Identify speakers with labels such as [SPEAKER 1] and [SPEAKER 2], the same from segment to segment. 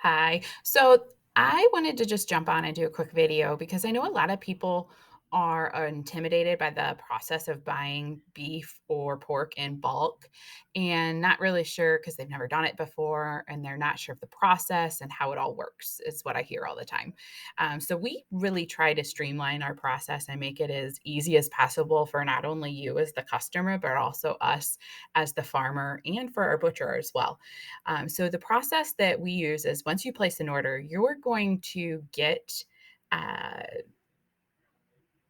[SPEAKER 1] Hi. So I wanted to just jump on and do a quick video because I know a lot of people are intimidated by the process of buying beef or pork in bulk and not really sure because they've never done it before and they're not sure of the process and how it all works, is what I hear all the time. So we really try to streamline our process and make it as easy as possible for not only you as the customer, but also us as the farmer and for our butcher as well. So the process that we use is once you place an order, you're going to get a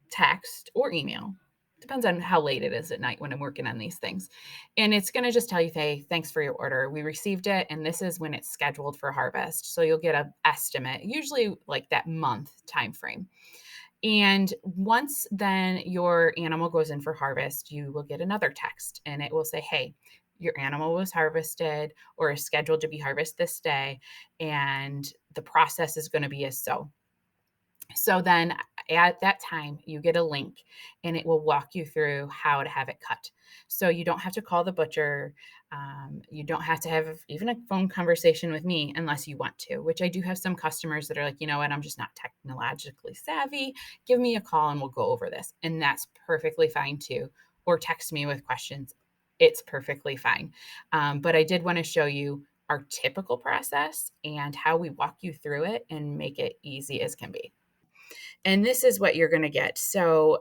[SPEAKER 1] text or email. Depends on how late it is at night when I'm working on these things. And it's going to just tell you, hey, thanks for your order. We received it, and this is when it's scheduled for harvest. So you'll get an estimate, usually like that month time frame. And once then your animal goes in for harvest, you will get another text and it will say, hey, your animal was harvested or is scheduled to be harvested this day, and the process is going to be as so. So then at that time, you get a link and it will walk you through how to have it cut. So you don't have to call the butcher. You don't have to have even a phone conversation with me unless you want to, which I do have some customers that are like, you know what, I'm just not technologically savvy. Give me a call and we'll go over this. And that's perfectly fine too. Or text me with questions. It's perfectly fine. But I did want to show you our typical process and how we walk you through it and make it easy as can be. And this is what you're going to get. So,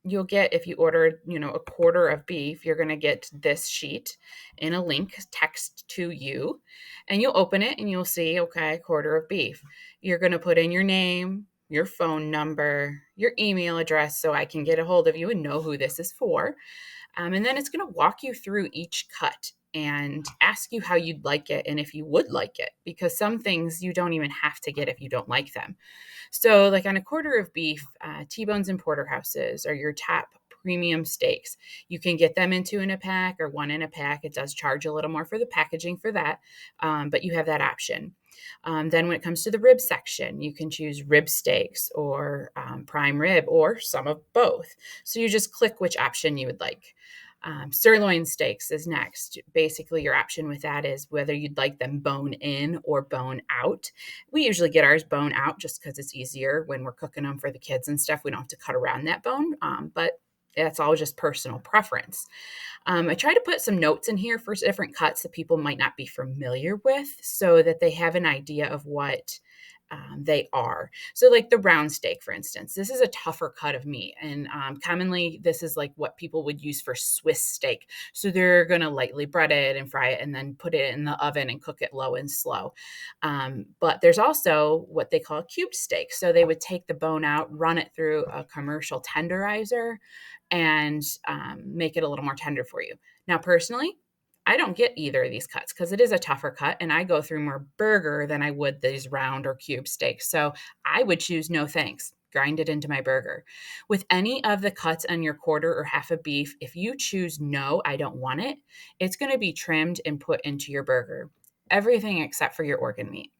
[SPEAKER 1] you'll get if you order, a quarter of beef, you're going to get this sheet in a link text to you, and you'll open it and you'll see, okay, quarter of beef. You're going to put in your name, your phone number, your email address so I can get a hold of you and know who this is for. And then it's going to walk you through each cut and ask you how you'd like it and if you would like it, because some things you don't even have to get if you don't like them. So, like on a quarter of beef, T-bones and porterhouses are your top premium steaks. You can get them in two in a pack or one in a pack. It does charge a little more for the packaging for that, but you have that option. Then, when it comes to the rib section, you can choose rib steaks or prime rib or some of both. So, you just click which option you would like. Sirloin steaks is next. Basically, your option with that is whether you'd like them bone in or bone out. We usually get ours bone out just because it's easier when we're cooking them for the kids and stuff. We don't have to cut around that bone, but that's all just personal preference. I try to put some notes in here for different cuts that people might not be familiar with so that they have an idea of what they are. So, like the round steak, for instance, this is a tougher cut of meat. And commonly, this is like what people would use for Swiss steak. So, they're going to lightly bread it and fry it and then put it in the oven and cook it low and slow. But there's also what they call cube steak. So, they would take the bone out, run it through a commercial tenderizer, and make it a little more tender for you. Now, personally, I don't get either of these cuts because it is a tougher cut and I go through more burger than I would these round or cube steaks. So I would choose no thanks. Grind it into my burger. With any of the cuts on your quarter or half of beef, if you choose no, I don't want it, it's going to be trimmed and put into your burger. Everything except for your organ meat.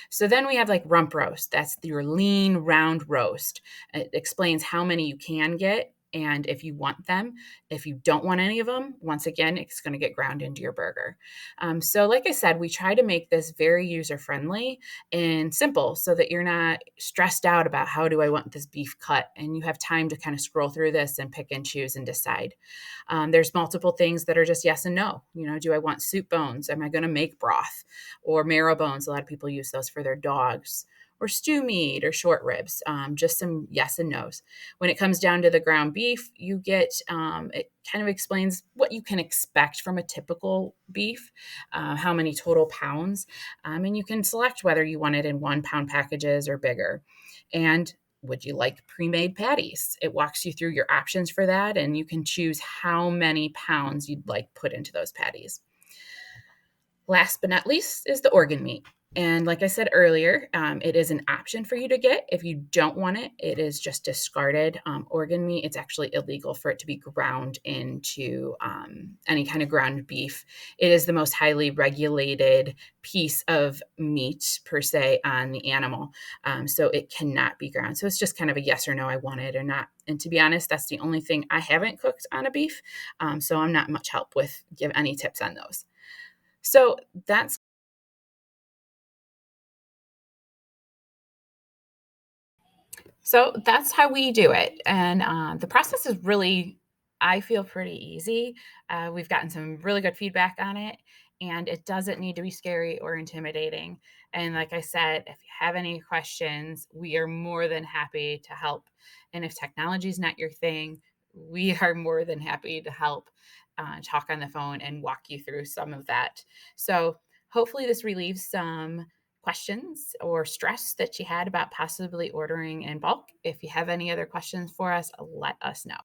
[SPEAKER 1] So then we have like rump roast. That's your lean round roast. It explains how many you can get and if you want them. If you don't want any of them, once again, it's going to get ground into your burger. So, like I said, we try to make this very user friendly and simple so that you're not stressed out about how do I want this beef cut, and you have time to kind of scroll through this and pick and choose and decide. There's multiple things that are just yes and no. Do I want soup bones? Am I going to make broth? Or marrow bones? A lot of people use those for their dogs. Or stew meat or short ribs, just some yes and no's. When it comes down to the ground beef, you get it kind of explains what you can expect from a typical beef, how many total pounds, and you can select whether you want it in 1 pound packages or bigger. And would you like pre-made patties? It walks you through your options for that, and you can choose how many pounds you'd like put into those patties. Last but not least is the organ meat. And like I said earlier, it is an option for you to get. If you don't want it, it is just discarded. Organ meat, it's actually illegal for it to be ground into any kind of ground beef. It is the most highly regulated piece of meat, per se, on the animal. So it cannot be ground. So it's just kind of a yes or no, I want it or not. And to be honest, that's the only thing I haven't cooked on a beef. So I'm not much help with give any tips on those. So that's So that's how we do it. And the process is really, I feel pretty easy. We've gotten some really good feedback on it, and it doesn't need to be scary or intimidating. And like I said, if you have any questions, we are more than happy to help. And if technology is not your thing, we are more than happy to help talk on the phone and walk you through some of that. So hopefully, this relieves some questions or stress that you had about possibly ordering in bulk. If you have any other questions for us, let us know.